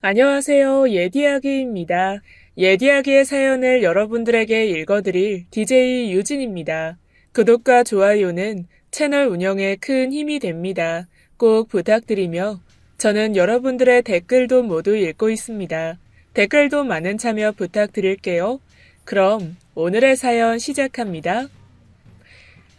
안녕하세요. 예디아기입니다. 예디아기의 사연을 여러분들에게 읽어드릴 DJ 유진입니다. 구독과 좋아요는 채널 운영에 큰 힘이 됩니다. 꼭 부탁드리며 저는 여러분들의 댓글도 모두 읽고 있습니다. 댓글도 많은 참여 부탁드릴게요. 그럼 오늘의 사연 시작합니다.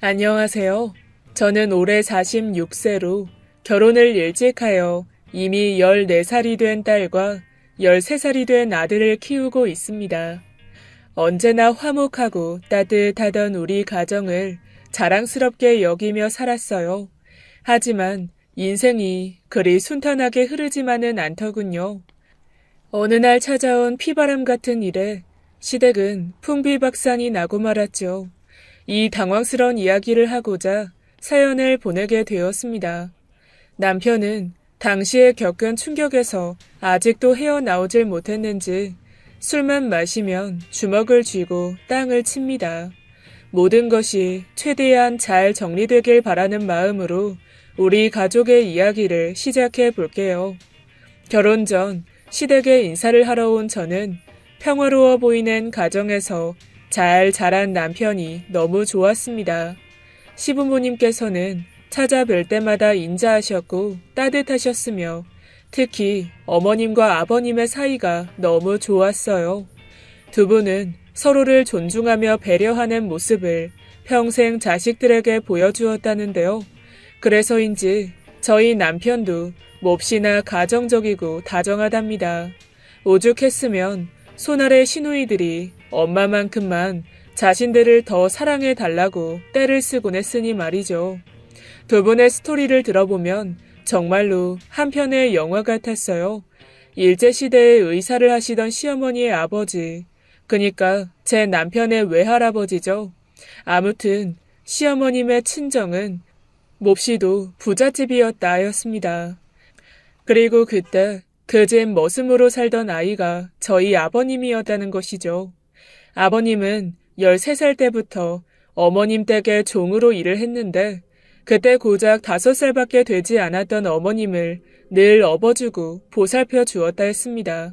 안녕하세요. 저는 올해 46세로 결혼을 일찍 하여 이미 14살이 된 딸과 13살이 된 아들을 키우고 있습니다. 언제나 화목하고 따뜻하던 우리 가정을 자랑스럽게 여기며 살았어요. 하지만 인생이 그리 순탄하게 흐르지만은 않더군요. 어느 날 찾아온 피바람 같은 일에 시댁은 풍비박산이 나고 말았죠. 이 당황스러운 이야기를 하고자 사연을 보내게 되었습니다. 남편은 당시에 겪은 충격에서 아직도 헤어나오질 못했는지 술만 마시면 주먹을 쥐고 땅을 칩니다. 모든 것이 최대한 잘 정리되길 바라는 마음으로 우리 가족의 이야기를 시작해 볼게요. 결혼 전 시댁에 인사를 하러 온 저는 평화로워 보이는 가정에서 잘 자란 남편이 너무 좋았습니다. 시부모님께서는 찾아뵐 때마다 인자하셨고 따뜻하셨으며 특히 어머님과 아버님의 사이가 너무 좋았어요. 두 분은 서로를 존중하며 배려하는 모습을 평생 자식들에게 보여주었다는데요. 그래서인지 저희 남편도 몹시나 가정적이고 다정하답니다. 오죽했으면 손아래 시누이들이 엄마만큼만 자신들을 더 사랑해달라고 떼를 쓰곤 했으니 말이죠. 두 분의 스토리를 들어보면 정말로 한 편의 영화 같았어요. 일제시대에 의사를 하시던 시어머니의 아버지, 그니까 제 남편의 외할아버지죠. 아무튼 시어머님의 친정은 몹시도 부잣집이었다 하였습니다. 그리고 그때 그 집 머슴으로 살던 아이가 저희 아버님이었다는 것이죠. 아버님은 13살 때부터 어머님 댁에 종으로 일을 했는데 그때 고작 5살밖에 되지 않았던 어머님을 늘 업어주고 보살펴 주었다 했습니다.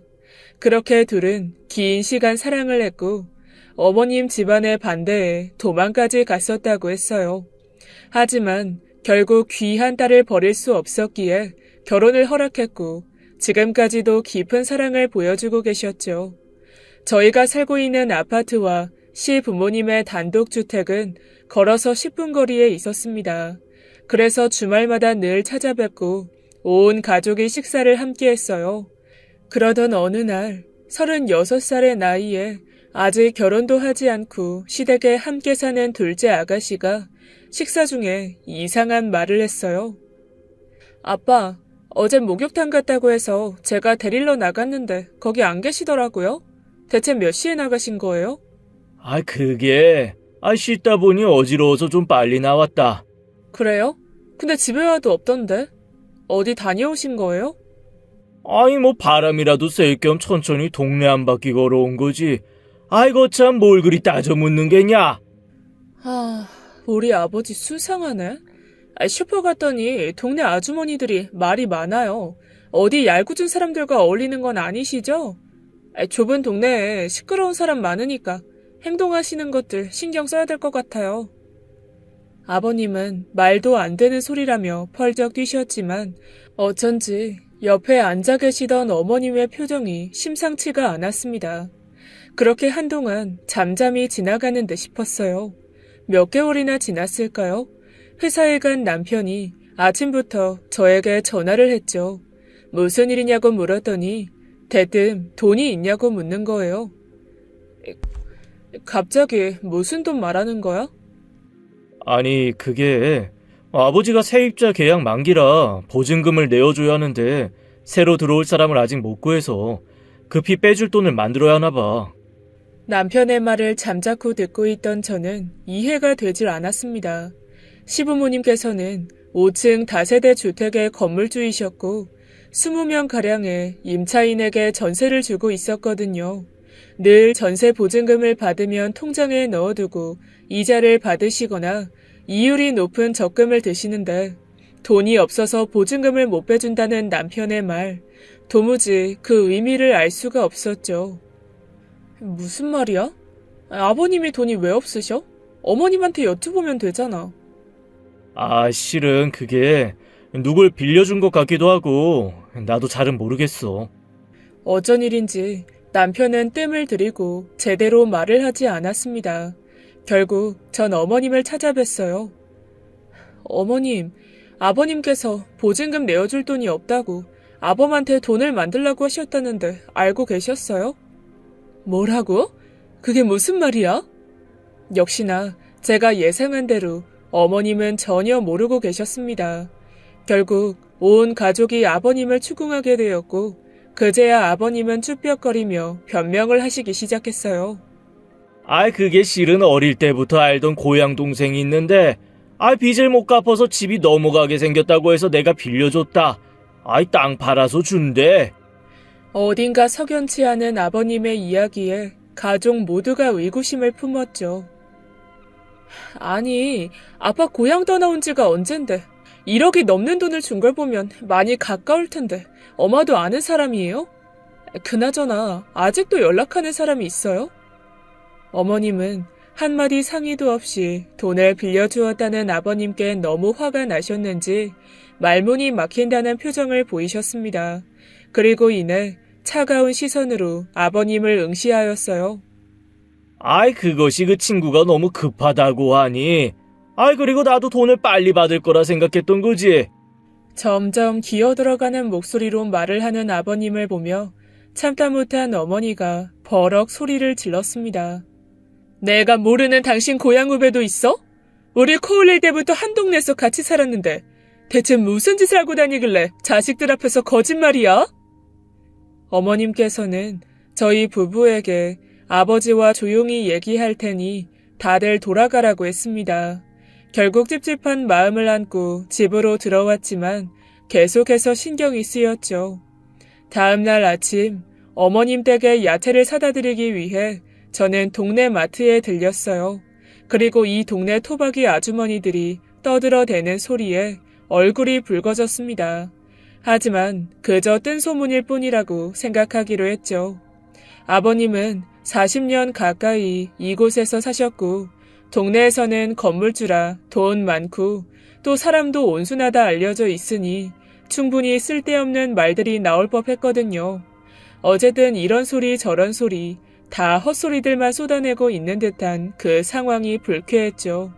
그렇게 둘은 긴 시간 사랑을 했고 어머님 집안의 반대에 도망까지 갔었다고 했어요. 하지만 결국 귀한 딸을 버릴 수 없었기에 결혼을 허락했고 지금까지도 깊은 사랑을 보여주고 계셨죠. 저희가 살고 있는 아파트와 시부모님의 단독주택은 걸어서 10분 거리에 있었습니다. 그래서 주말마다 늘 찾아뵙고 온 가족이 식사를 함께 했어요. 그러던 어느 날 36살의 나이에 아직 결혼도 하지 않고 시댁에 함께 사는 둘째 아가씨가 식사 중에 이상한 말을 했어요. 아빠, 어제 목욕탕 갔다고 해서 제가 데리러 나갔는데 거기 안 계시더라고요. 대체 몇 시에 나가신 거예요? 그게 씻다 보니 어지러워서 좀 빨리 나왔다. 그래요? 근데 집에 와도 없던데? 어디 다녀오신 거예요? 바람이라도 쐴 겸 천천히 동네 한 바퀴 걸어온 거지. 아이고 참 뭘 그리 따져 묻는 게냐? 우리 아버지 수상하네. 슈퍼 갔더니 동네 아주머니들이 말이 많아요. 어디 얄궂은 사람들과 어울리는 건 아니시죠? 좁은 동네에 시끄러운 사람 많으니까 행동하시는 것들 신경 써야 될 것 같아요. 아버님은 말도 안 되는 소리라며 펄쩍 뛰셨지만 어쩐지 옆에 앉아 계시던 어머님의 표정이 심상치가 않았습니다. 그렇게 한동안 잠잠히 지나가는 듯 싶었어요. 몇 개월이나 지났을까요? 회사에 간 남편이 아침부터 저에게 전화를 했죠. 무슨 일이냐고 물었더니 대뜸 돈이 있냐고 묻는 거예요. 갑자기 무슨 돈 말하는 거야? 그게 아버지가 세입자 계약 만기라 보증금을 내어줘야 하는데 새로 들어올 사람을 아직 못 구해서 급히 빼줄 돈을 만들어야 하나 봐. 남편의 말을 잠자코 듣고 있던 저는 이해가 되질 않았습니다. 시부모님께서는 5층 다세대 주택의 건물주이셨고 20명가량의 임차인에게 전세를 주고 있었거든요. 늘 전세 보증금을 받으면 통장에 넣어두고 이자를 받으시거나 이율이 높은 적금을 드시는데 돈이 없어서 보증금을 못 빼준다는 남편의 말, 도무지 그 의미를 알 수가 없었죠. 무슨 말이야? 아버님이 돈이 왜 없으셔? 어머님한테 여쭤보면 되잖아. 아, 실은 그게 누굴 빌려준 것 같기도 하고 나도 잘은 모르겠어. 어쩐 일인지 남편은 뜸을 들이고 제대로 말을 하지 않았습니다. 결국 전 어머님을 찾아뵀어요. 어머님, 아버님께서 보증금 내어줄 돈이 없다고 아범한테 돈을 만들라고 하셨다는데 알고 계셨어요? 뭐라고? 그게 무슨 말이야? 역시나 제가 예상한 대로 어머님은 전혀 모르고 계셨습니다. 결국 온 가족이 아버님을 추궁하게 되었고 그제야 아버님은 쭈뼛거리며 변명을 하시기 시작했어요. 아, 그게 실은 어릴 때부터 알던 고향 동생이 있는데 빚을 못 갚아서 집이 넘어가게 생겼다고 해서 내가 빌려줬다. 땅 팔아서 준대. 어딘가 석연치 않은 아버님의 이야기에 가족 모두가 의구심을 품었죠. 아니, 아빠 고향 떠나온 지가 언젠데 1억이 넘는 돈을 준 걸 보면 많이 가까울 텐데 엄마도 아는 사람이에요? 그나저나 아직도 연락하는 사람이 있어요? 어머님은 한마디 상의도 없이 돈을 빌려주었다는 아버님께 너무 화가 나셨는지 말문이 막힌다는 표정을 보이셨습니다. 그리고 이내 차가운 시선으로 아버님을 응시하였어요. 그것이 그 친구가 너무 급하다고 하니. 그리고 나도 돈을 빨리 받을 거라 생각했던 거지. 점점 기어들어가는 목소리로 말을 하는 아버님을 보며 참다 못한 어머니가 버럭 소리를 질렀습니다. 내가 모르는 당신 고향 후배도 있어? 우리 코 흘릴 때부터 한 동네에서 같이 살았는데 대체 무슨 짓을 하고 다니길래 자식들 앞에서 거짓말이야? 어머님께서는 저희 부부에게 아버지와 조용히 얘기할 테니 다들 돌아가라고 했습니다. 결국 찝찝한 마음을 안고 집으로 들어왔지만 계속해서 신경이 쓰였죠. 다음 날 아침 어머님 댁에 야채를 사다 드리기 위해 저는 동네 마트에 들렸어요. 그리고 이 동네 토박이 아주머니들이 떠들어대는 소리에 얼굴이 붉어졌습니다. 하지만 그저 뜬 소문일 뿐이라고 생각하기로 했죠. 아버님은 40년 가까이 이곳에서 사셨고 동네에서는 건물주라 돈 많고 또 사람도 온순하다 알려져 있으니 충분히 쓸데없는 말들이 나올 법했거든요. 어쨌든 이런 소리 저런 소리 다 헛소리들만 쏟아내고 있는 듯한 그 상황이 불쾌했죠.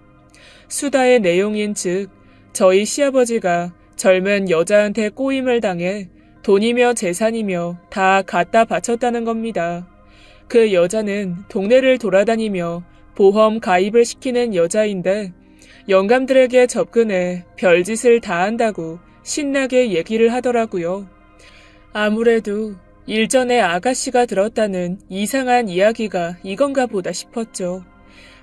수다의 내용인 즉 저희 시아버지가 젊은 여자한테 꼬임을 당해 돈이며 재산이며 다 갖다 바쳤다는 겁니다. 그 여자는 동네를 돌아다니며 보험 가입을 시키는 여자인데 영감들에게 접근해 별짓을 다 한다고 신나게 얘기를 하더라고요. 아무래도 일전에 아가씨가 들었다는 이상한 이야기가 이건가 보다 싶었죠.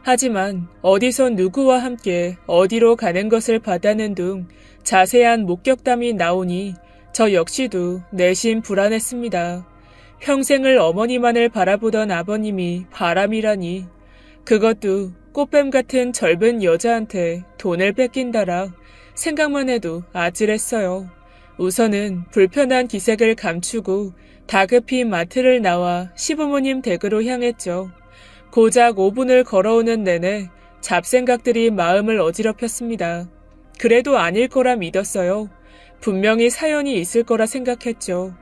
하지만 어디서 누구와 함께 어디로 가는 것을 봤다는 등 자세한 목격담이 나오니 저 역시도 내심 불안했습니다. 평생을 어머니만을 바라보던 아버님이 바람이라니 그것도 꽃뱀 같은 젊은 여자한테 돈을 뺏긴다라 생각만 해도 아찔했어요. 우선은 불편한 기색을 감추고 다급히 마트를 나와 시부모님 댁으로 향했죠. 고작 5분을 걸어오는 내내 잡생각들이 마음을 어지럽혔습니다. 그래도 아닐 거라 믿었어요. 분명히 사연이 있을 거라 생각했죠.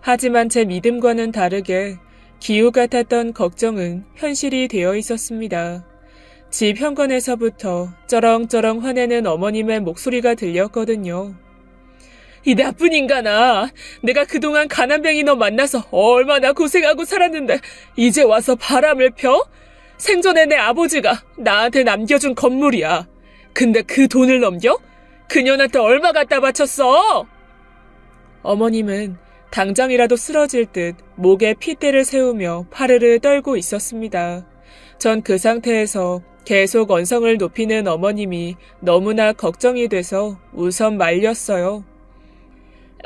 하지만 제 믿음과는 다르게 기우 같았던 걱정은 현실이 되어 있었습니다. 집 현관에서부터 쩌렁쩌렁 화내는 어머님의 목소리가 들렸거든요. 이 나쁜 인간아, 내가 그동안 가난뱅이 너 만나서 얼마나 고생하고 살았는데 이제 와서 바람을 펴? 생전에 내 아버지가 나한테 남겨준 건물이야. 근데 그 돈을 넘겨? 그년한테 얼마 갖다 바쳤어? 어머님은 당장이라도 쓰러질 듯 목에 핏대를 세우며 파르르 떨고 있었습니다. 전 그 상태에서 계속 언성을 높이는 어머님이 너무나 걱정이 돼서 우선 말렸어요.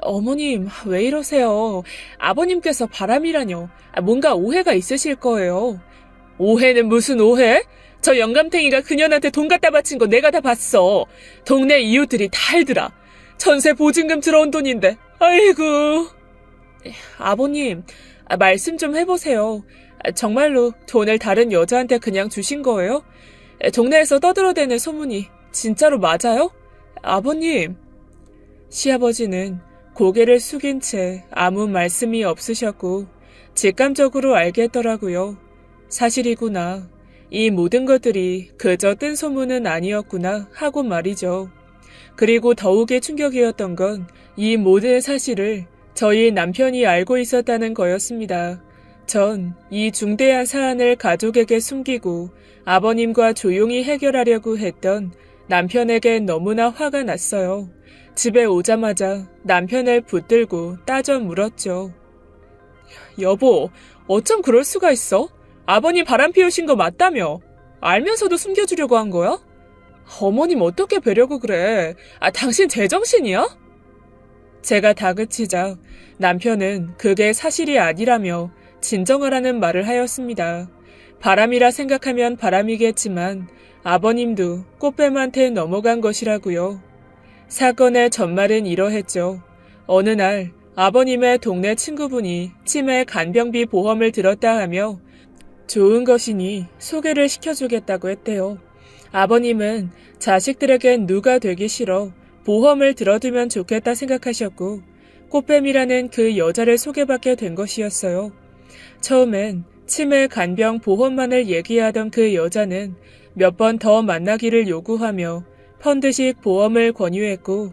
어머님, 왜 이러세요? 아버님께서 바람이라뇨. 뭔가 오해가 있으실 거예요. 오해는 무슨 오해? 저 영감탱이가 그년한테 돈 갖다 바친 거 내가 다 봤어. 동네 이웃들이 다 알더라. 전세 보증금 들어온 돈인데. 아이고. 아버님, 말씀 좀 해보세요. 정말로 돈을 다른 여자한테 그냥 주신 거예요? 동네에서 떠들어대는 소문이 진짜로 맞아요? 아버님. 시아버지는 고개를 숙인 채 아무 말씀이 없으셨고 직감적으로 알겠더라고요. 사실이구나. 이 모든 것들이 그저 뜬 소문은 아니었구나 하고 말이죠. 그리고 더욱의 충격이었던 건 이 모든 사실을 저희 남편이 알고 있었다는 거였습니다. 전 이 중대한 사안을 가족에게 숨기고 아버님과 조용히 해결하려고 했던 남편에게 너무나 화가 났어요. 집에 오자마자 남편을 붙들고 따져 물었죠. 여보, 어쩜 그럴 수가 있어? 아버님 바람 피우신 거 맞다며? 알면서도 숨겨주려고 한 거야? 어머님 어떻게 뵈려고 그래? 당신 제정신이야? 제가 다그치자 남편은 그게 사실이 아니라며 진정하라는 말을 하였습니다. 바람이라 생각하면 바람이겠지만 아버님도 꽃뱀한테 넘어간 것이라고요. 사건의 전말은 이러했죠. 어느 날 아버님의 동네 친구분이 치매 간병비 보험을 들었다 하며 좋은 것이니 소개를 시켜주겠다고 했대요. 아버님은 자식들에겐 누가 되기 싫어 보험을 들어두면 좋겠다 생각하셨고 꽃뱀이라는 그 여자를 소개받게 된 것이었어요. 처음엔 치매 간병 보험만을 얘기하던 그 여자는 몇 번 더 만나기를 요구하며 펀드식 보험을 권유했고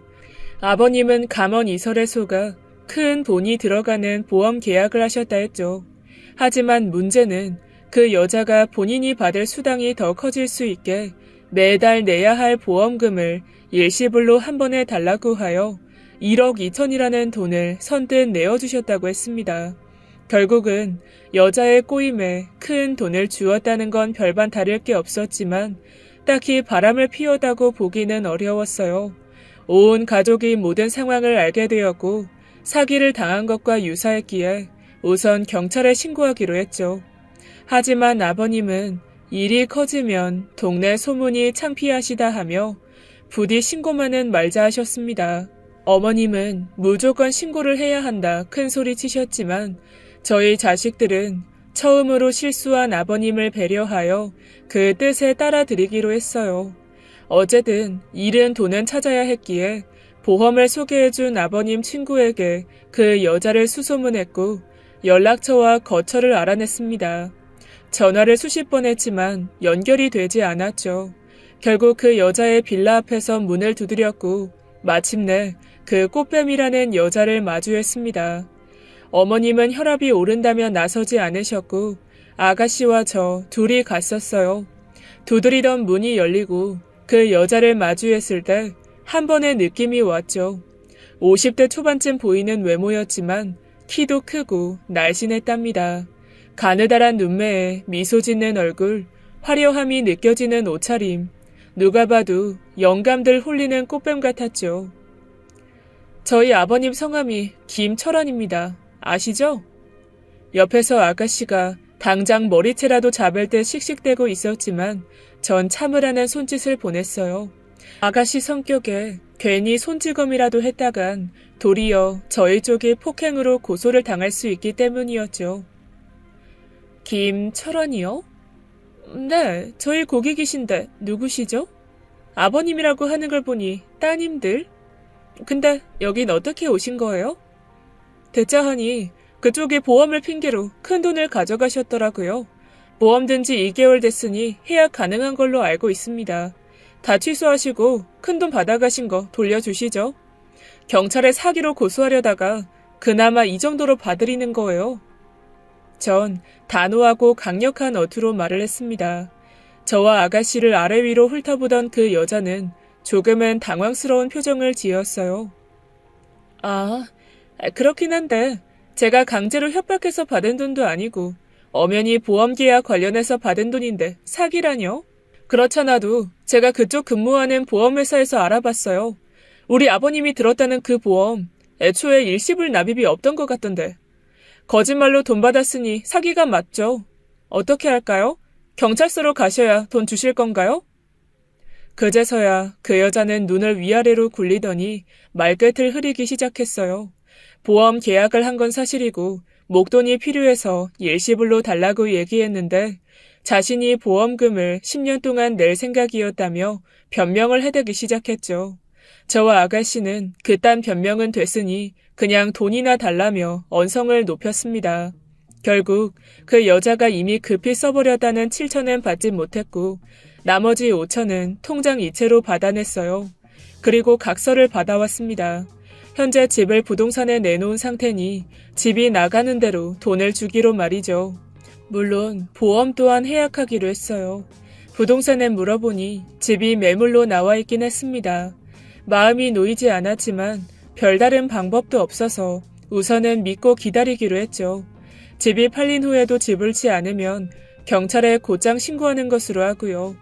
아버님은 감언 이설에 속아 큰 돈이 들어가는 보험 계약을 하셨다 했죠. 하지만 문제는 그 여자가 본인이 받을 수당이 더 커질 수 있게 매달 내야 할 보험금을 일시불로 한 번에 달라고 하여 1억 2천이라는 돈을 선뜻 내어주셨다고 했습니다. 결국은 여자의 꼬임에 큰 돈을 주었다는 건 별반 다를 게 없었지만 딱히 바람을 피웠다고 보기는 어려웠어요. 온 가족이 모든 상황을 알게 되었고 사기를 당한 것과 유사했기에 우선 경찰에 신고하기로 했죠. 하지만 아버님은 일이 커지면 동네 소문이 창피하시다 하며 부디 신고만은 말자 하셨습니다. 어머님은 무조건 신고를 해야 한다 큰 소리 치셨지만 저희 자식들은 처음으로 실수한 아버님을 배려하여 그 뜻에 따라드리기로 했어요. 어쨌든 잃은 돈은 찾아야 했기에 보험을 소개해준 아버님 친구에게 그 여자를 수소문했고 연락처와 거처를 알아냈습니다. 전화를 수십 번 했지만 연결이 되지 않았죠. 결국 그 여자의 빌라 앞에서 문을 두드렸고 마침내 그 꽃뱀이라는 여자를 마주했습니다. 어머님은 혈압이 오른다며 나서지 않으셨고 아가씨와 저 둘이 갔었어요. 두드리던 문이 열리고 그 여자를 마주했을 때 한 번의 느낌이 왔죠. 50대 초반쯤 보이는 외모였지만 키도 크고 날씬했답니다. 가느다란 눈매에 미소 짓는 얼굴, 화려함이 느껴지는 옷차림, 누가 봐도 영감들 홀리는 꽃뱀 같았죠. 저희 아버님 성함이 김철원입니다. 아시죠? 옆에서 아가씨가 당장 머리채라도 잡을 듯 씩씩대고 있었지만 전 참으라는 손짓을 보냈어요. 아가씨 성격에 괜히 손찌검이라도 했다간 도리어 저희 쪽이 폭행으로 고소를 당할 수 있기 때문이었죠. 김철원이요? 네, 저희 고객이신데 누구시죠? 아버님이라고 하는 걸 보니 따님들? 근데 여긴 어떻게 오신 거예요? 대짜 하니 그쪽이 보험을 핑계로 큰 돈을 가져가셨더라고요. 보험 든 지 2개월 됐으니 해약 가능한 걸로 알고 있습니다. 다 취소하시고 큰돈 받아가신 거 돌려주시죠. 경찰에 사기로 고소하려다가 그나마 이 정도로 봐드리는 거예요. 전 단호하고 강력한 어투로 말을 했습니다. 저와 아가씨를 아래 위로 훑어보던 그 여자는 조금은 당황스러운 표정을 지었어요. 그렇긴 한데 제가 강제로 협박해서 받은 돈도 아니고 엄연히 보험계약 관련해서 받은 돈인데 사기라뇨? 그렇잖아도 제가 그쪽 근무하는 보험회사에서 알아봤어요. 우리 아버님이 들었다는 그 보험 애초에 일시불 납입이 없던 것 같던데. 거짓말로 돈 받았으니 사기가 맞죠. 어떻게 할까요? 경찰서로 가셔야 돈 주실 건가요? 그제서야 그 여자는 눈을 위아래로 굴리더니 말끝을 흐리기 시작했어요. 보험 계약을 한 건 사실이고 목돈이 필요해서 일시불로 달라고 얘기했는데 자신이 보험금을 10년 동안 낼 생각이었다며 변명을 해대기 시작했죠. 저와 아가씨는 그딴 변명은 됐으니 그냥 돈이나 달라며 언성을 높였습니다. 결국 그 여자가 이미 급히 써버렸다는 7천은 받지 못했고 나머지 5천은 통장 이체로 받아냈어요. 그리고 각서를 받아왔습니다. 현재 집을 부동산에 내놓은 상태니 집이 나가는 대로 돈을 주기로 말이죠. 물론 보험 또한 해약하기로 했어요. 부동산에 물어보니 집이 매물로 나와 있긴 했습니다. 마음이 놓이지 않았지만 별다른 방법도 없어서 우선은 믿고 기다리기로 했죠. 집이 팔린 후에도 지불치 않으면 경찰에 곧장 신고하는 것으로 하고요.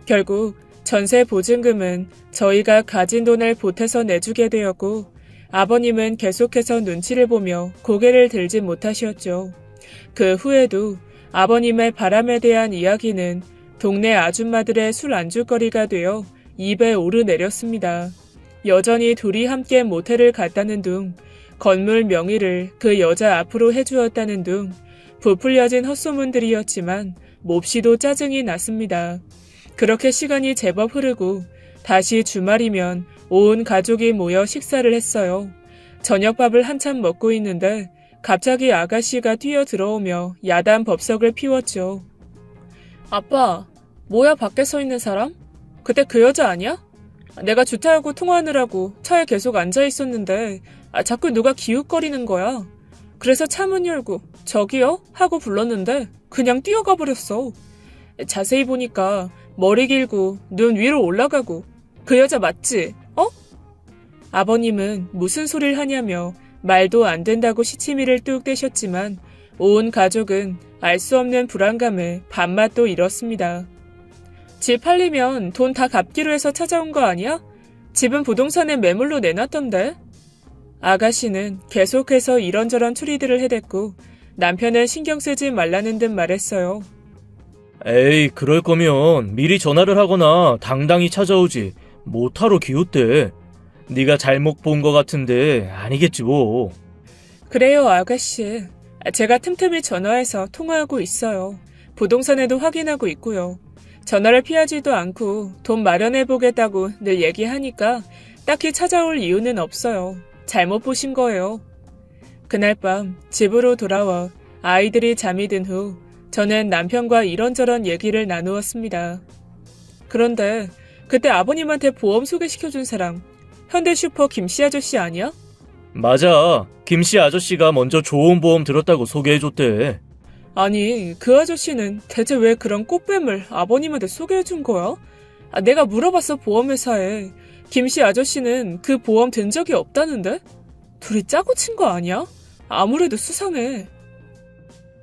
결국 전세 보증금은 저희가 가진 돈을 보태서 내주게 되었고 아버님은 계속해서 눈치를 보며 고개를 들지 못하셨죠. 그 후에도 아버님의 바람에 대한 이야기는 동네 아줌마들의 술 안주거리가 되어 입에 오르내렸습니다. 여전히 둘이 함께 모텔을 갔다는 둥, 건물 명의를 그 여자 앞으로 해주었다는 둥, 부풀려진 헛소문들이었지만 몹시도 짜증이 났습니다. 그렇게 시간이 제법 흐르고 다시 주말이면 온 가족이 모여 식사를 했어요. 저녁밥을 한참 먹고 있는데 갑자기 아가씨가 뛰어 들어오며 야단 법석을 피웠죠. 아빠, 뭐야 밖에 서 있는 사람? 그때 그 여자 아니야? 내가 주차하고 통화하느라고 차에 계속 앉아 있었는데 자꾸 누가 기웃거리는 거야. 그래서 차 문 열고 저기요? 하고 불렀는데 그냥 뛰어가 버렸어. 자세히 보니까 머리 길고 눈 위로 올라가고 그 여자 맞지? 어? 아버님은 무슨 소리를 하냐며 말도 안 된다고 시치미를 뚝 떼셨지만 온 가족은 알 수 없는 불안감에 밥맛도 잃었습니다. 집 팔리면 돈 다 갚기로 해서 찾아온 거 아니야? 집은 부동산에 매물로 내놨던데? 아가씨는 계속해서 이런저런 추리들을 해댔고 남편은 신경 쓰지 말라는 듯 말했어요. 에이, 그럴 거면 미리 전화를 하거나 당당히 찾아오지. 뭐하러 기웃대. 네가 잘못 본 거 같은데 아니겠지 뭐. 그래요, 아가씨. 제가 틈틈이 전화해서 통화하고 있어요. 부동산에도 확인하고 있고요. 전화를 피하지도 않고 돈 마련해보겠다고 늘 얘기하니까 딱히 찾아올 이유는 없어요. 잘못 보신 거예요. 그날 밤 집으로 돌아와 아이들이 잠이 든 후 저는 남편과 이런저런 얘기를 나누었습니다. 그런데 그때 아버님한테 보험 소개시켜준 사람 현대슈퍼 김씨 아저씨 아니야? 맞아. 김씨 아저씨가 먼저 좋은 보험 들었다고 소개해줬대. 아니, 그 아저씨는 대체 왜 그런 꽃뱀을 아버님한테 소개해준 거야? 내가 물어봤어, 보험회사에. 김씨 아저씨는 그 보험 든 적이 없다는데? 둘이 짜고 친 거 아니야? 아무래도 수상해.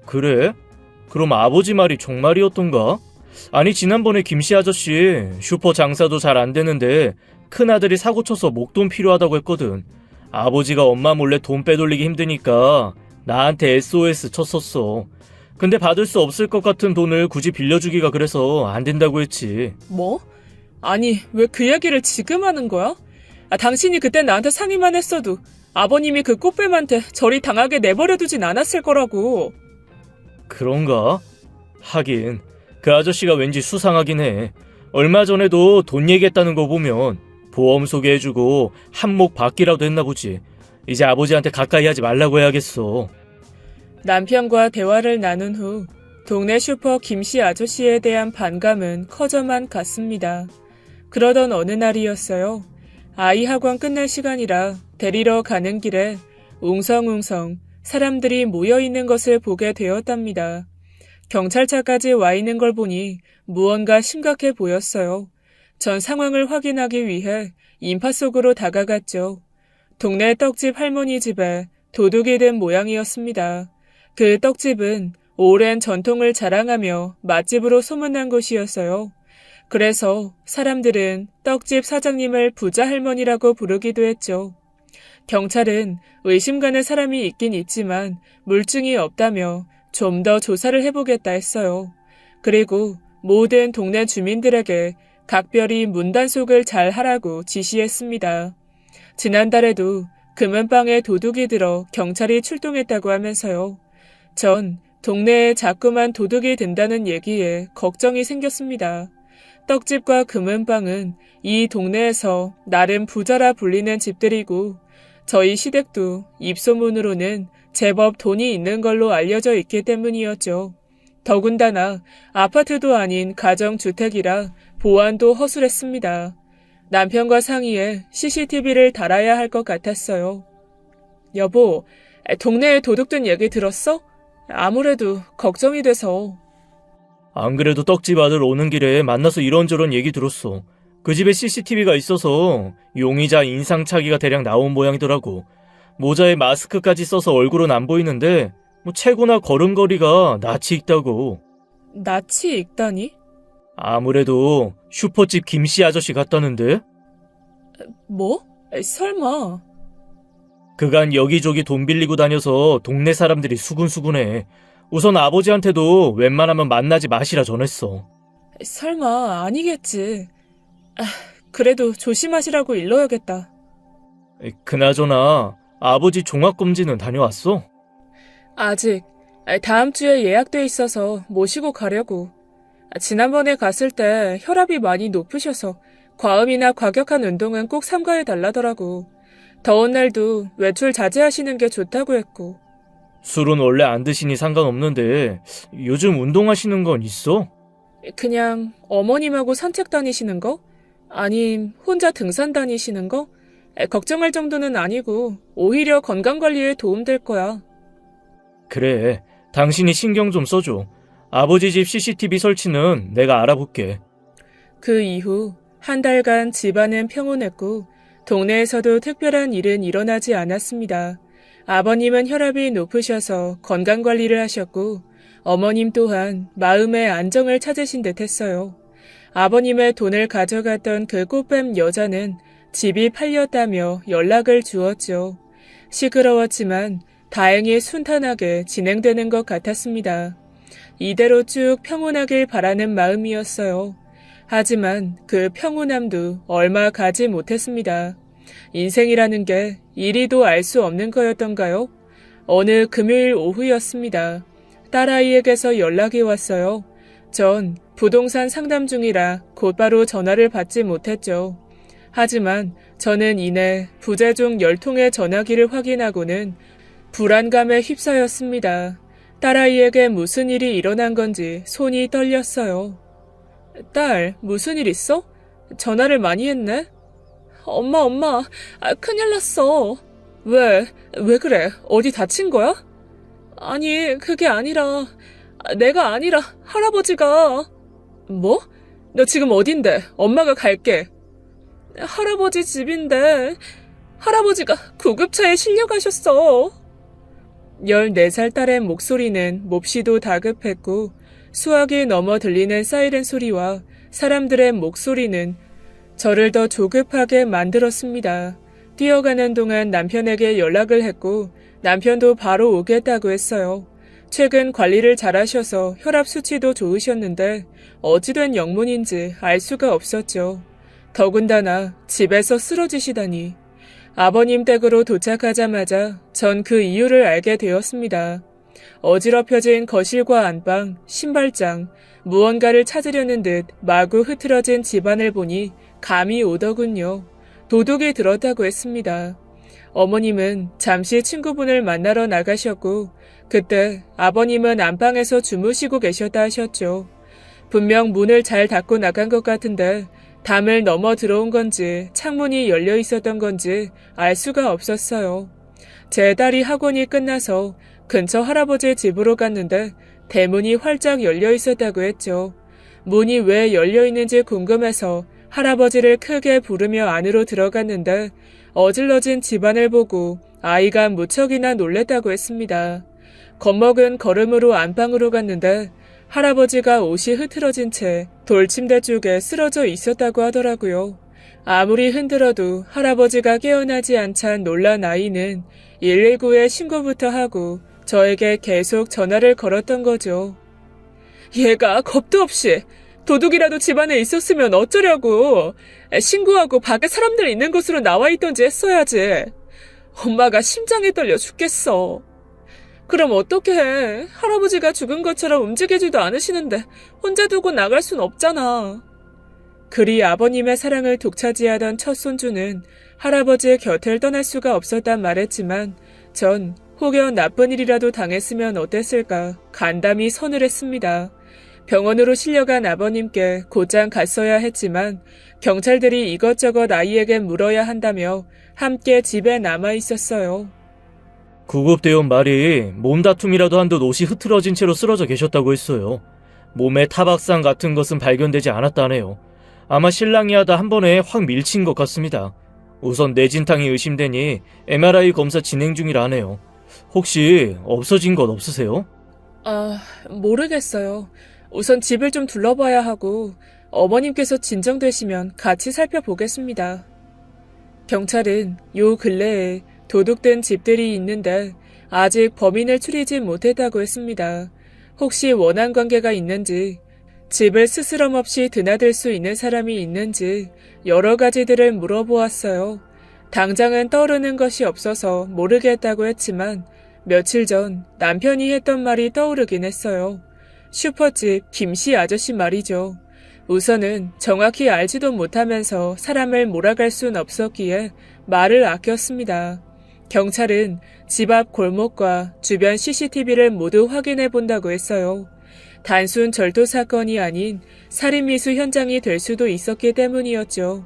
그래? 그럼 아버지 말이 정말이었던가? 아니, 지난번에 김씨 아저씨 슈퍼 장사도 잘 안 되는데 큰아들이 사고 쳐서 목돈 필요하다고 했거든. 아버지가 엄마 몰래 돈 빼돌리기 힘드니까 나한테 SOS 쳤었어. 근데 받을 수 없을 것 같은 돈을 굳이 빌려주기가 그래서 안 된다고 했지. 뭐? 아니, 왜 그 얘기를 지금 하는 거야? 당신이 그때 나한테 상의만 했어도 아버님이 그 꽃뱀한테 저리 당하게 내버려두진 않았을 거라고. 그런가? 하긴 그 아저씨가 왠지 수상하긴 해. 얼마 전에도 돈 얘기했다는 거 보면 보험 소개해주고 한몫 받기라도 했나 보지. 이제 아버지한테 가까이 하지 말라고 해야겠어. 남편과 대화를 나눈 후 동네 슈퍼 김씨 아저씨에 대한 반감은 커져만 갔습니다. 그러던 어느 날이었어요. 아이 학원 끝날 시간이라 데리러 가는 길에 웅성웅성 사람들이 모여있는 것을 보게 되었답니다. 경찰차까지 와 있는 걸 보니 무언가 심각해 보였어요. 전 상황을 확인하기 위해 인파 속으로 다가갔죠. 동네 떡집 할머니 집에 도둑이 든 모양이었습니다. 그 떡집은 오랜 전통을 자랑하며 맛집으로 소문난 곳이었어요. 그래서 사람들은 떡집 사장님을 부자 할머니라고 부르기도 했죠. 경찰은 의심 가는 사람이 있긴 있지만 물증이 없다며 좀 더 조사를 해보겠다 했어요. 그리고 모든 동네 주민들에게 각별히 문단속을 잘 하라고 지시했습니다. 지난달에도 금은방에 도둑이 들어 경찰이 출동했다고 하면서요. 전 동네에 자꾸만 도둑이 든다는 얘기에 걱정이 생겼습니다. 떡집과 금은방은 이 동네에서 나름 부자라 불리는 집들이고 저희 시댁도 입소문으로는 제법 돈이 있는 걸로 알려져 있기 때문이었죠. 더군다나 아파트도 아닌 가정주택이라 보안도 허술했습니다. 남편과 상의해 CCTV를 달아야 할 것 같았어요. 여보, 동네에 도둑든 얘기 들었어? 아무래도 걱정이 돼서. 안 그래도 떡집 아들 오는 길에 만나서 이런저런 얘기 들었어. 그 집에 CCTV가 있어서 용의자 인상착의가 대략 나온 모양이더라고. 모자에 마스크까지 써서 얼굴은 안 보이는데 체구나 걸음걸이가 낯이 익다고. 낯이 익다니? 아무래도 슈퍼집 김씨 아저씨 같다는데? 뭐? 설마. 그간 여기저기 돈 빌리고 다녀서 동네 사람들이 수군수군해. 우선 아버지한테도 웬만하면 만나지 마시라 전했어. 설마 아니겠지. 그래도 조심하시라고 일러야겠다. 그나저나 아버지 종합검진은 다녀왔어? 아직. 다음 주에 예약돼 있어서 모시고 가려고. 지난번에 갔을 때 혈압이 많이 높으셔서 과음이나 과격한 운동은 꼭 삼가해 달라더라고. 더운 날도 외출 자제하시는 게 좋다고 했고. 술은 원래 안 드시니 상관없는데 요즘 운동하시는 건 있어? 그냥 어머님하고 산책 다니시는 거? 아님 혼자 등산 다니시는 거? 걱정할 정도는 아니고 오히려 건강관리에 도움될 거야. 그래, 당신이 신경 좀 써줘. 아버지 집 CCTV 설치는 내가 알아볼게. 그 이후 한 달간 집안은 평온했고 동네에서도 특별한 일은 일어나지 않았습니다. 아버님은 혈압이 높으셔서 건강관리를 하셨고 어머님 또한 마음의 안정을 찾으신 듯 했어요. 아버님의 돈을 가져갔던 그 꽃뱀 여자는 집이 팔렸다며 연락을 주었죠. 시끄러웠지만 다행히 순탄하게 진행되는 것 같았습니다. 이대로 쭉 평온하길 바라는 마음이었어요. 하지만 그 평온함도 얼마 가지 못했습니다. 인생이라는 게 이리도 알 수 없는 거였던가요? 어느 금요일 오후였습니다. 딸아이에게서 연락이 왔어요. 전 부동산 상담 중이라 곧바로 전화를 받지 못했죠. 하지만 저는 이내 부재중 10통의 전화기를 확인하고는 불안감에 휩싸였습니다. 딸아이에게 무슨 일이 일어난 건지 손이 떨렸어요. 딸, 무슨 일 있어? 전화를 많이 했네? 엄마, 큰일 났어. 왜 그래? 어디 다친 거야? 아니, 그게 아니라, 내가 아니라 할아버지가. 뭐? 너 지금 어딘데? 엄마가 갈게. 할아버지 집인데, 할아버지가 구급차에 실려가셨어. 14살 딸의 목소리는 몹시도 다급했고 수화기 넘어 들리는 사이렌 소리와 사람들의 목소리는 저를 더 조급하게 만들었습니다. 뛰어가는 동안 남편에게 연락을 했고 남편도 바로 오겠다고 했어요. 최근 관리를 잘하셔서 혈압 수치도 좋으셨는데 어찌된 영문인지 알 수가 없었죠. 더군다나 집에서 쓰러지시다니. 아버님 댁으로 도착하자마자 전 그 이유를 알게 되었습니다. 어지럽혀진 거실과 안방, 신발장, 무언가를 찾으려는 듯 마구 흐트러진 집안을 보니 감이 오더군요. 도둑이 들었다고 했습니다. 어머님은 잠시 친구분을 만나러 나가셨고 그때 아버님은 안방에서 주무시고 계셨다 하셨죠. 분명 문을 잘 닫고 나간 것 같은데 담을 넘어 들어온 건지 창문이 열려 있었던 건지 알 수가 없었어요. 제 딸이 학원이 끝나서 근처 할아버지 집으로 갔는데 대문이 활짝 열려 있었다고 했죠. 문이 왜 열려 있는지 궁금해서 할아버지를 크게 부르며 안으로 들어갔는데 어질러진 집안을 보고 아이가 무척이나 놀랬다고 했습니다. 겁먹은 걸음으로 안방으로 갔는데 할아버지가 옷이 흐트러진 채 돌침대 쪽에 쓰러져 있었다고 하더라고요. 아무리 흔들어도 할아버지가 깨어나지 않자 놀란 아이는 119에 신고부터 하고 저에게 계속 전화를 걸었던 거죠. 얘가 겁도 없이 도둑이라도 집안에 있었으면 어쩌려고. 신고하고 밖에 사람들 있는 곳으로 나와 있던지 했어야지. 엄마가 심장이 떨려 죽겠어. 그럼 어떡해. 할아버지가 죽은 것처럼 움직이지도 않으시는데 혼자 두고 나갈 순 없잖아. 그리 아버님의 사랑을 독차지하던 첫 손주는 할아버지의 곁을 떠날 수가 없었단 말했지만 전 혹여 나쁜 일이라도 당했으면 어땠을까 간담이 서늘했습니다. 병원으로 실려간 아버님께 곧장 갔어야 했지만 경찰들이 이것저것 아이에게 물어야 한다며 함께 집에 남아 있었어요. 구급대원 말이 몸다툼이라도 한 듯 옷이 흐트러진 채로 쓰러져 계셨다고 했어요. 몸에 타박상 같은 것은 발견되지 않았다네요. 아마 신랑이 하다 한 번에 확 밀친 것 같습니다. 우선 뇌진탕이 의심되니 MRI 검사 진행 중이라 하네요. 혹시 없어진 것 없으세요? 모르겠어요. 우선 집을 좀 둘러봐야 하고 어머님께서 진정되시면 같이 살펴보겠습니다. 경찰은 요 근래에 도둑된 집들이 있는데 아직 범인을 추리지 못했다고 했습니다. 혹시 원한 관계가 있는지, 집을 스스럼 없이 드나들 수 있는 사람이 있는지 여러 가지들을 물어보았어요. 당장은 떠오르는 것이 없어서 모르겠다고 했지만 며칠 전 남편이 했던 말이 떠오르긴 했어요. 슈퍼집 김씨 아저씨 말이죠. 우선은 정확히 알지도 못하면서 사람을 몰아갈 순 없었기에 말을 아꼈습니다. 경찰은 집 앞 골목과 주변 CCTV를 모두 확인해 본다고 했어요. 단순 절도 사건이 아닌 살인미수 현장이 될 수도 있었기 때문이었죠.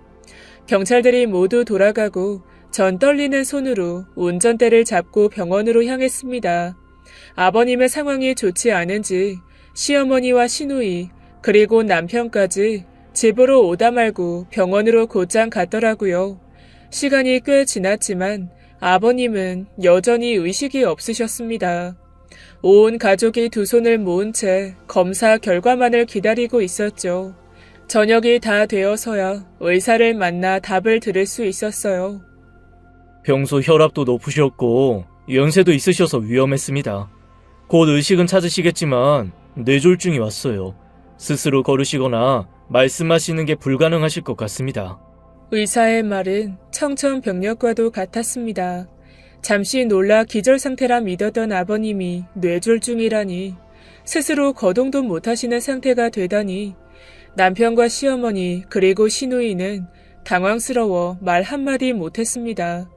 경찰들이 모두 돌아가고 전 떨리는 손으로 운전대를 잡고 병원으로 향했습니다. 아버님의 상황이 좋지 않은지 시어머니와 시누이 그리고 남편까지 집으로 오다 말고 병원으로 곧장 갔더라고요. 시간이 꽤 지났지만 아버님은 여전히 의식이 없으셨습니다. 온 가족이 두 손을 모은 채 검사 결과만을 기다리고 있었죠. 저녁이 다 되어서야 의사를 만나 답을 들을 수 있었어요. 평소 혈압도 높으셨고 연세도 있으셔서 위험했습니다. 곧 의식은 찾으시겠지만 뇌졸중이 왔어요. 스스로 걸으시거나 말씀하시는 게 불가능하실 것 같습니다. 의사의 말은 청천벽력과도 같았습니다. 잠시 놀라 기절 상태라 믿었던 아버님이 뇌졸중이라니, 스스로 거동도 못하시는 상태가 되다니, 남편과 시어머니 그리고 시누이는 당황스러워 말 한마디 못했습니다.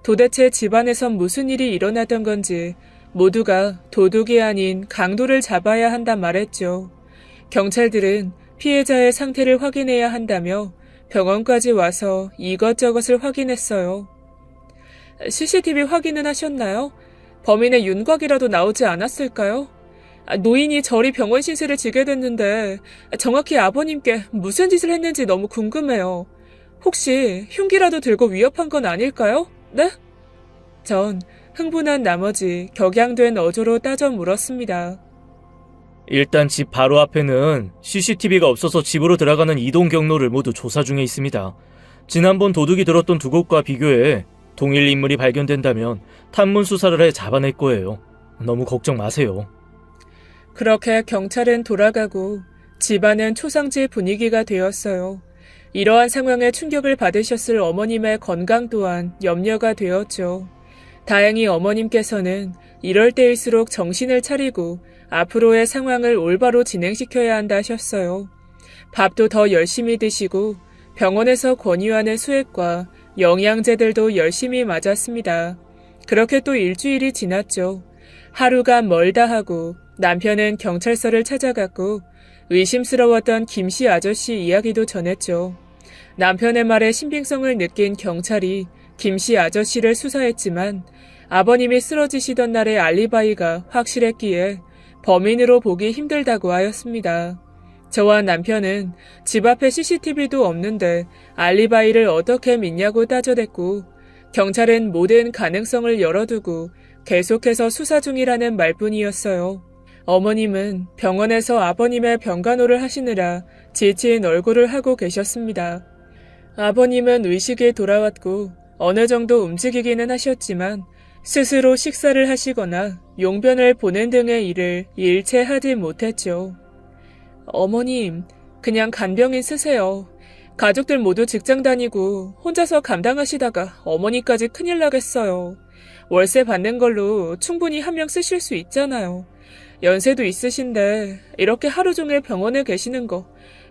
도대체 집안에선 무슨 일이 일어나던 건지 모두가 도둑이 아닌 강도를 잡아야 한다 말했죠. 경찰들은 피해자의 상태를 확인해야 한다며 병원까지 와서 이것저것을 확인했어요. CCTV 확인은 하셨나요? 범인의 윤곽이라도 나오지 않았을까요? 노인이 저리 병원 신세를 지게 됐는데 정확히 아버님께 무슨 짓을 했는지 너무 궁금해요. 혹시 흉기라도 들고 위협한 건 아닐까요? 네? 전 흥분한 나머지 격양된 어조로 따져 물었습니다. 일단 집 바로 앞에는 CCTV가 없어서 집으로 들어가는 이동 경로를 모두 조사 중에 있습니다. 지난번 도둑이 들었던 두 곳과 비교해 동일 인물이 발견된다면 탐문 수사를 해 잡아낼 거예요. 너무 걱정 마세요. 그렇게 경찰은 돌아가고 집안은 초상집 분위기가 되었어요. 이러한 상황에 충격을 받으셨을 어머님의 건강 또한 염려가 되었죠. 다행히 어머님께서는 이럴 때일수록 정신을 차리고 앞으로의 상황을 올바로 진행시켜야 한다 하셨어요. 밥도 더 열심히 드시고 병원에서 권유하는 수액과 영양제들도 열심히 맞았습니다. 그렇게 또 일주일이 지났죠. 하루가 멀다 하고 남편은 경찰서를 찾아갔고 의심스러웠던 김씨 아저씨 이야기도 전했죠. 남편의 말에 신빙성을 느낀 경찰이 김씨 아저씨를 수사했지만 아버님이 쓰러지시던 날의 알리바이가 확실했기에 범인으로 보기 힘들다고 하였습니다. 저와 남편은 집 앞에 CCTV도 없는데 알리바이를 어떻게 믿냐고 따져댔고 경찰은 모든 가능성을 열어두고 계속해서 수사 중이라는 말뿐이었어요. 어머님은 병원에서 아버님의 병간호를 하시느라 지친 얼굴을 하고 계셨습니다. 아버님은 의식이 돌아왔고 어느 정도 움직이기는 하셨지만 스스로 식사를 하시거나 용변을 보낸 등의 일을 일체 하지 못했죠. 어머님, 그냥 간병인 쓰세요. 가족들 모두 직장 다니고 혼자서 감당하시다가 어머니까지 큰일 나겠어요. 월세 받는 걸로 충분히 한 명 쓰실 수 있잖아요. 연세도 있으신데 이렇게 하루 종일 병원에 계시는 거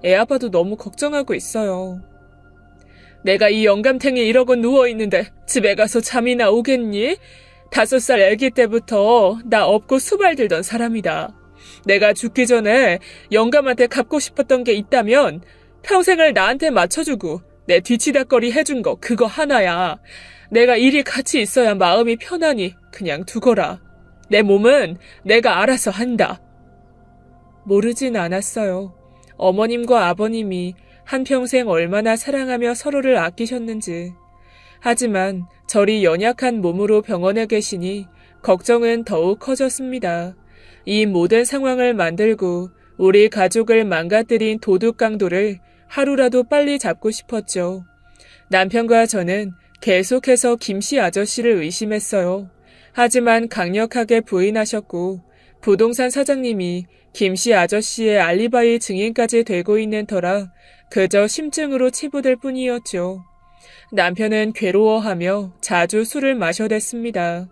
애 아빠도 너무 걱정하고 있어요. 내가 이 영감탱이 이러고 누워있는데 집에 가서 잠이나 오겠니? 5살 애기 때부터 나 업고 수발 들던 사람이다. 내가 죽기 전에 영감한테 갚고 싶었던 게 있다면 평생을 나한테 맞춰주고 내 뒤치다꺼리 해준 거 그거 하나야. 내가 일이 같이 있어야 마음이 편하니 그냥 두거라. 내 몸은 내가 알아서 한다. 모르진 않았어요. 어머님과 아버님이 한평생 얼마나 사랑하며 서로를 아끼셨는지. 하지만 저리 연약한 몸으로 병원에 계시니 걱정은 더욱 커졌습니다. 이 모든 상황을 만들고 우리 가족을 망가뜨린 도둑 강도를 하루라도 빨리 잡고 싶었죠. 남편과 저는 계속해서 김씨 아저씨를 의심했어요. 하지만 강력하게 부인하셨고 부동산 사장님이 김씨 아저씨의 알리바이 증인까지 되고 있는 터라 그저 심증으로 치부될 뿐이었죠. 남편은 괴로워하며 자주 술을 마셔댔습니다.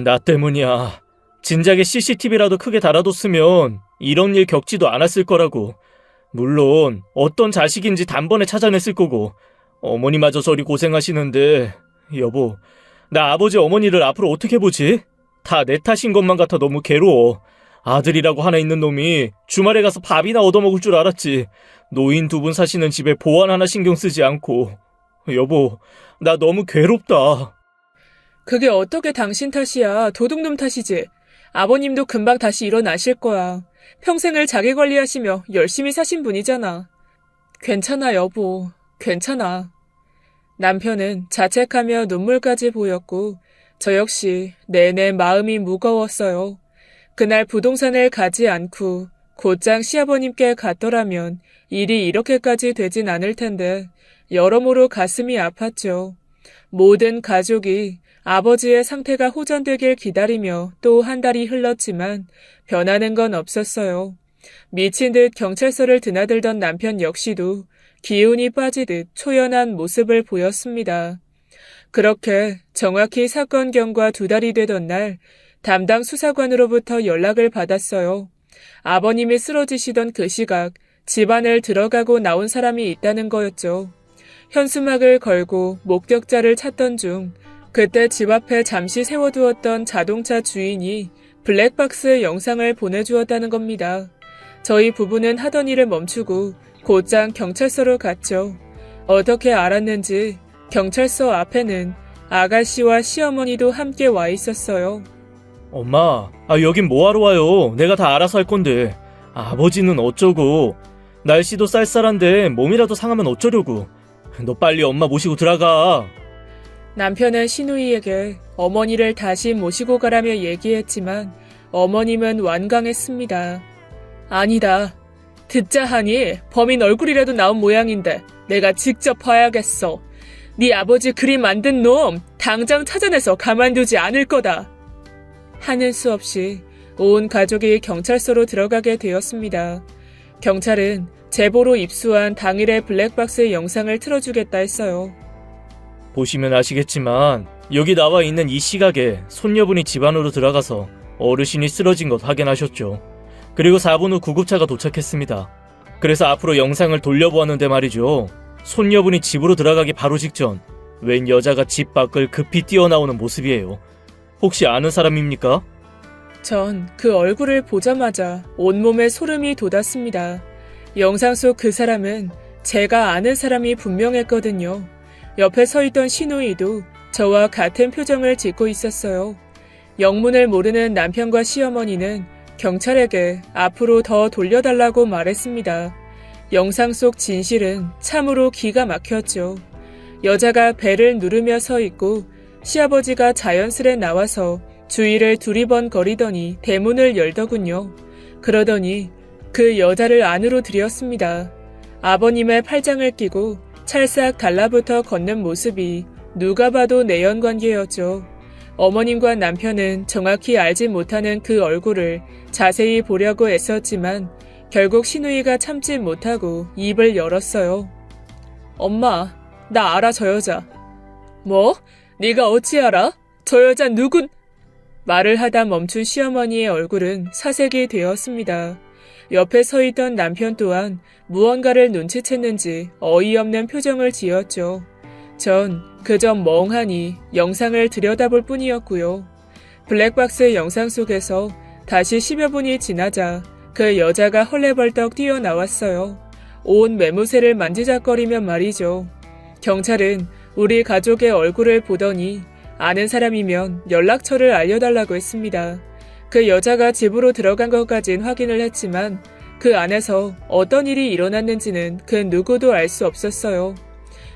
나 때문이야. 진작에 CCTV라도 크게 달아뒀으면 이런 일 겪지도 않았을 거라고. 물론 어떤 자식인지 단번에 찾아냈을 거고 어머니마저 저리 고생하시는데 여보, 나 아버지 어머니를 앞으로 어떻게 보지? 다 내 탓인 것만 같아 너무 괴로워. 아들이라고 하나 있는 놈이 주말에 가서 밥이나 얻어먹을 줄 알았지. 노인 2분 사시는 집에 보안 하나 신경 쓰지 않고. 여보, 나 너무 괴롭다. 그게 어떻게 당신 탓이야. 도둑놈 탓이지. 아버님도 금방 다시 일어나실 거야. 평생을 자기 관리하시며 열심히 사신 분이잖아. 괜찮아, 여보. 괜찮아. 남편은 자책하며 눈물까지 보였고 저 역시 내내 마음이 무거웠어요. 그날 부동산을 가지 않고 곧장 시아버님께 갔더라면 일이 이렇게까지 되진 않을 텐데 여러모로 가슴이 아팠죠. 모든 가족이 아버지의 상태가 호전되길 기다리며 또 한 달이 흘렀지만 변하는 건 없었어요. 미친 듯 경찰서를 드나들던 남편 역시도 기운이 빠지듯 초연한 모습을 보였습니다. 그렇게 정확히 사건 경과 2달이 되던 날 담당 수사관으로부터 연락을 받았어요. 아버님이 쓰러지시던 그 시각 집안을 들어가고 나온 사람이 있다는 거였죠. 현수막을 걸고 목격자를 찾던 중 그때 집 앞에 잠시 세워두었던 자동차 주인이 블랙박스 영상을 보내주었다는 겁니다. 저희 부부는 하던 일을 멈추고 곧장 경찰서로 갔죠. 어떻게 알았는지 경찰서 앞에는 아가씨와 시어머니도 함께 와 있었어요. 엄마, 여긴 뭐하러 와요? 내가 다 알아서 할 건데. 아버지는 어쩌고. 날씨도 쌀쌀한데 몸이라도 상하면 어쩌려고. 너 빨리 엄마 모시고 들어가. 남편은 시누이에게 어머니를 다시 모시고 가라며 얘기했지만 어머님은 완강했습니다. 아니다. 듣자 하니 범인 얼굴이라도 나온 모양인데 내가 직접 봐야겠어. 네 아버지 그림 만든 놈 당장 찾아내서 가만두지 않을 거다. 하는 수 없이 온 가족이 경찰서로 들어가게 되었습니다. 경찰은 제보로 입수한 당일의 블랙박스의 영상을 틀어주겠다 했어요. 보시면 아시겠지만 여기 나와 있는 이 시각에 손녀분이 집 안으로 들어가서 어르신이 쓰러진 것 확인하셨죠. 그리고 4분 후 구급차가 도착했습니다. 그래서 앞으로 영상을 돌려보았는데 말이죠. 손녀분이 집으로 들어가기 바로 직전 웬 여자가 집 밖을 급히 뛰어나오는 모습이에요. 혹시 아는 사람입니까? 전 그 얼굴을 보자마자 온몸에 소름이 돋았습니다. 영상 속 그 사람은 제가 아는 사람이 분명했거든요. 옆에 서 있던 시누이도 저와 같은 표정을 짓고 있었어요. 영문을 모르는 남편과 시어머니는 경찰에게 앞으로 더 돌려달라고 말했습니다. 영상 속 진실은 참으로 기가 막혔죠. 여자가 배를 누르며 서 있고 시아버지가 자연스레 나와서 주위를 두리번거리더니 대문을 열더군요. 그러더니 그 여자를 안으로 들였습니다. 아버님의 팔짱을 끼고 찰싹 달라붙어 걷는 모습이 누가 봐도 내연관계였죠. 어머님과 남편은 정확히 알지 못하는 그 얼굴을 자세히 보려고 애썼지만 결국 시누이가 참지 못하고 입을 열었어요. 엄마, 나 알아, 저 여자. 뭐? 네가 어찌 알아? 저 여자 누군? 말을 하다 멈춘 시어머니의 얼굴은 사색이 되었습니다. 옆에 서 있던 남편 또한 무언가를 눈치챘는지 어이없는 표정을 지었죠. 전 그저 멍하니 영상을 들여다볼 뿐이었고요. 블랙박스 영상 속에서 다시 10여 분이 지나자 그 여자가 헐레벌떡 뛰어나왔어요. 온 매무새를 만지작거리며 말이죠. 경찰은 우리 가족의 얼굴을 보더니 아는 사람이면 연락처를 알려달라고 했습니다. 그 여자가 집으로 들어간 것까진 확인을 했지만 그 안에서 어떤 일이 일어났는지는 그 누구도 알 수 없었어요.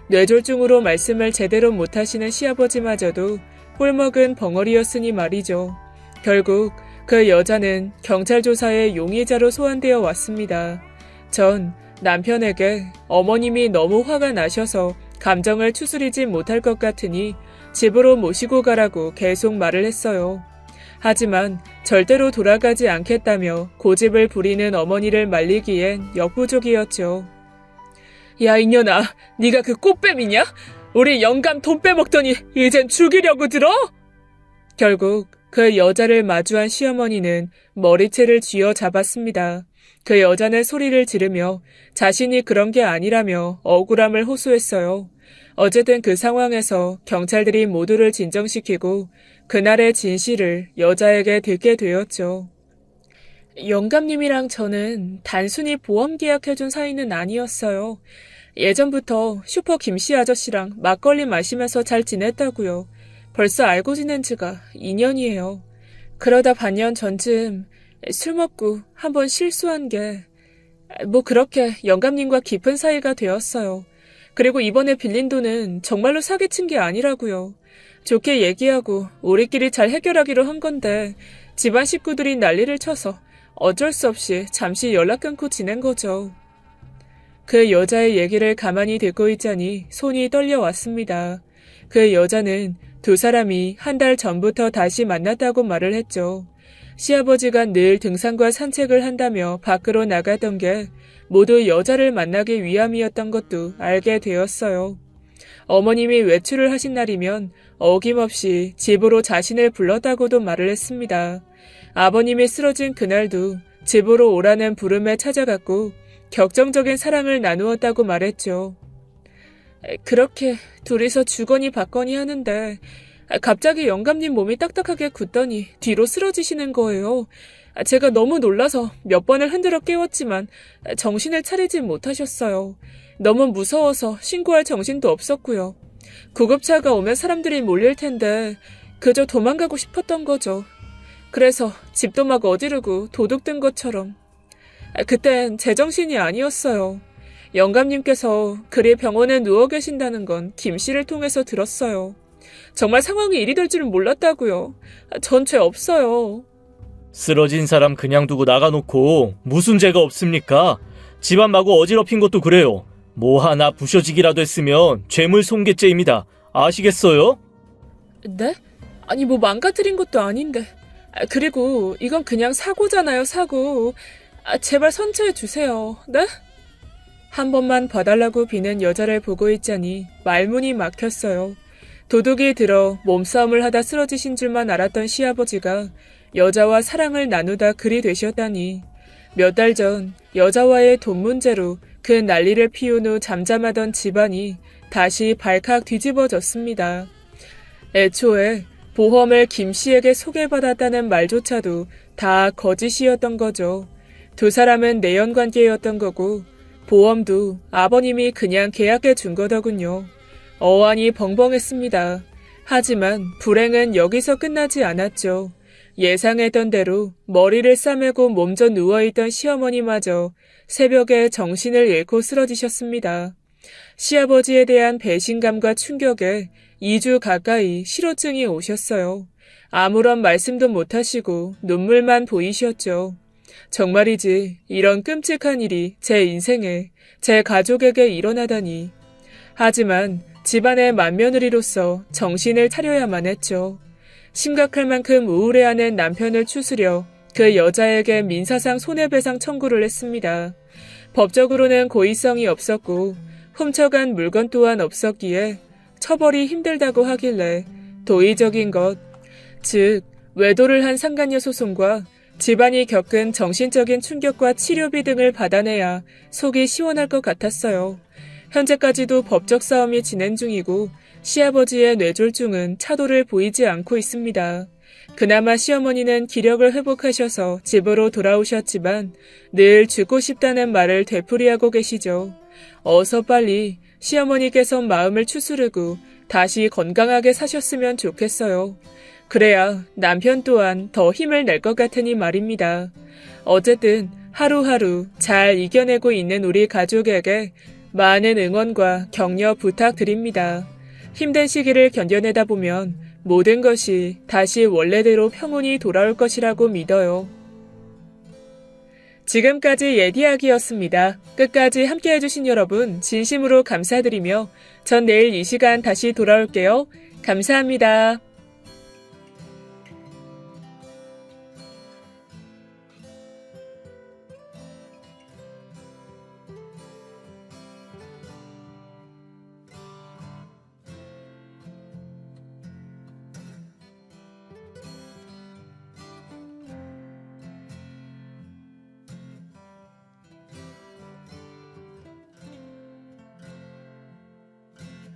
뇌졸중으로 말씀을 제대로 못하시는 시아버지마저도 꿀먹은 벙어리였으니 말이죠. 결국 그 여자는 경찰 조사에 용의자로 소환되어 왔습니다. 전 남편에게 어머님이 너무 화가 나셔서 감정을 추스리지 못할 것 같으니 집으로 모시고 가라고 계속 말을 했어요. 하지만 절대로 돌아가지 않겠다며 고집을 부리는 어머니를 말리기엔 역부족이었죠. 야, 이년아, 네가 그 꽃뱀이냐? 우리 영감 돈 빼먹더니 이젠 죽이려고 들어? 결국 그 여자를 마주한 시어머니는 머리채를 쥐어 잡았습니다. 그 여자는 소리를 지르며 자신이 그런 게 아니라며 억울함을 호소했어요. 어쨌든 그 상황에서 경찰들이 모두를 진정시키고 그날의 진실을 여자에게 듣게 되었죠. 영감님이랑 저는 단순히 보험 계약해준 사이는 아니었어요. 예전부터 슈퍼 김씨 아저씨랑 막걸리 마시면서 잘 지냈다고요. 벌써 알고 지낸 지가 2년이에요. 그러다 반년 전쯤 술 먹고 한번 실수한 게 그렇게 영감님과 깊은 사이가 되었어요. 그리고 이번에 빌린 돈은 정말로 사기친 게 아니라고요. 좋게 얘기하고 우리끼리 잘 해결하기로 한 건데 집안 식구들이 난리를 쳐서 어쩔 수 없이 잠시 연락 끊고 지낸 거죠. 그 여자의 얘기를 가만히 듣고 있자니 손이 떨려왔습니다. 그 여자는 두 사람이 한 달 전부터 다시 만났다고 말을 했죠. 시아버지가 늘 등산과 산책을 한다며 밖으로 나가던 게 모두 여자를 만나기 위함이었던 것도 알게 되었어요. 어머님이 외출을 하신 날이면 어김없이 집으로 자신을 불렀다고도 말을 했습니다. 아버님이 쓰러진 그날도 집으로 오라는 부름에 찾아갔고 격정적인 사랑을 나누었다고 말했죠. 그렇게 둘이서 주거니 받거니 하는데 갑자기 영감님 몸이 딱딱하게 굳더니 뒤로 쓰러지시는 거예요. 제가 너무 놀라서 몇 번을 흔들어 깨웠지만 정신을 차리지 못하셨어요. 너무 무서워서 신고할 정신도 없었고요. 구급차가 오면 사람들이 몰릴 텐데 그저 도망가고 싶었던 거죠. 그래서 집도 막 어지르고 도둑든 것처럼. 그땐 제정신이 아니었어요. 영감님께서 그리 병원에 누워 계신다는 건 김 씨를 통해서 들었어요. 정말 상황이 이리 될 줄은 몰랐다고요. 전 죄 없어요. 쓰러진 사람 그냥 두고 나가놓고 무슨 죄가 없습니까? 집안 마구 어지럽힌 것도 그래요. 뭐 하나 부셔지기라도 했으면 죄물 손괴죄입니다. 아시겠어요? 네? 아니 망가뜨린 것도 아닌데. 그리고 이건 그냥 사고잖아요, 사고. 제발 선처해 주세요. 네? 한 번만 봐달라고 비는 여자를 보고 있자니 말문이 막혔어요. 도둑이 들어 몸싸움을 하다 쓰러지신 줄만 알았던 시아버지가 여자와 사랑을 나누다 그리 되셨다니. 몇 달 전 여자와의 돈 문제로 그 난리를 피운 후 잠잠하던 집안이 다시 발칵 뒤집어졌습니다. 애초에 보험을 김 씨에게 소개받았다는 말조차도 다 거짓이었던 거죠. 두 사람은 내연관계였던 거고 보험도 아버님이 그냥 계약해 준 거더군요. 어안이 벙벙했습니다. 하지만 불행은 여기서 끝나지 않았죠. 예상했던 대로 머리를 싸매고 몸져 누워있던 시어머니마저 새벽에 정신을 잃고 쓰러지셨습니다. 시아버지에 대한 배신감과 충격에 2주 가까이 실어증이 오셨어요. 아무런 말씀도 못하시고 눈물만 보이셨죠. 정말이지 이런 끔찍한 일이 제 인생에, 제 가족에게 일어나다니. 하지만 집안의 맏며느리로서 정신을 차려야만 했죠. 심각할 만큼 우울해하는 남편을 추스려 그 여자에게 민사상 손해배상 청구를 했습니다. 법적으로는 고의성이 없었고 훔쳐간 물건 또한 없었기에 처벌이 힘들다고 하길래 도의적인 것, 즉 외도를 한 상간녀 소송과 집안이 겪은 정신적인 충격과 치료비 등을 받아내야 속이 시원할 것 같았어요. 현재까지도 법적 싸움이 진행 중이고 시아버지의 뇌졸중은 차도를 보이지 않고 있습니다. 그나마 시어머니는 기력을 회복하셔서 집으로 돌아오셨지만 늘 죽고 싶다는 말을 되풀이하고 계시죠. 어서 빨리 시어머니께서 마음을 추스르고 다시 건강하게 사셨으면 좋겠어요. 그래야 남편 또한 더 힘을 낼 것 같으니 말입니다. 어쨌든 하루하루 잘 이겨내고 있는 우리 가족에게 많은 응원과 격려 부탁드립니다. 힘든 시기를 견뎌내다 보면 모든 것이 다시 원래대로 평온이 돌아올 것이라고 믿어요. 지금까지 예디야기였습니다. 끝까지 함께해주신 여러분 진심으로 감사드리며 전 내일 이 시간 다시 돌아올게요. 감사합니다.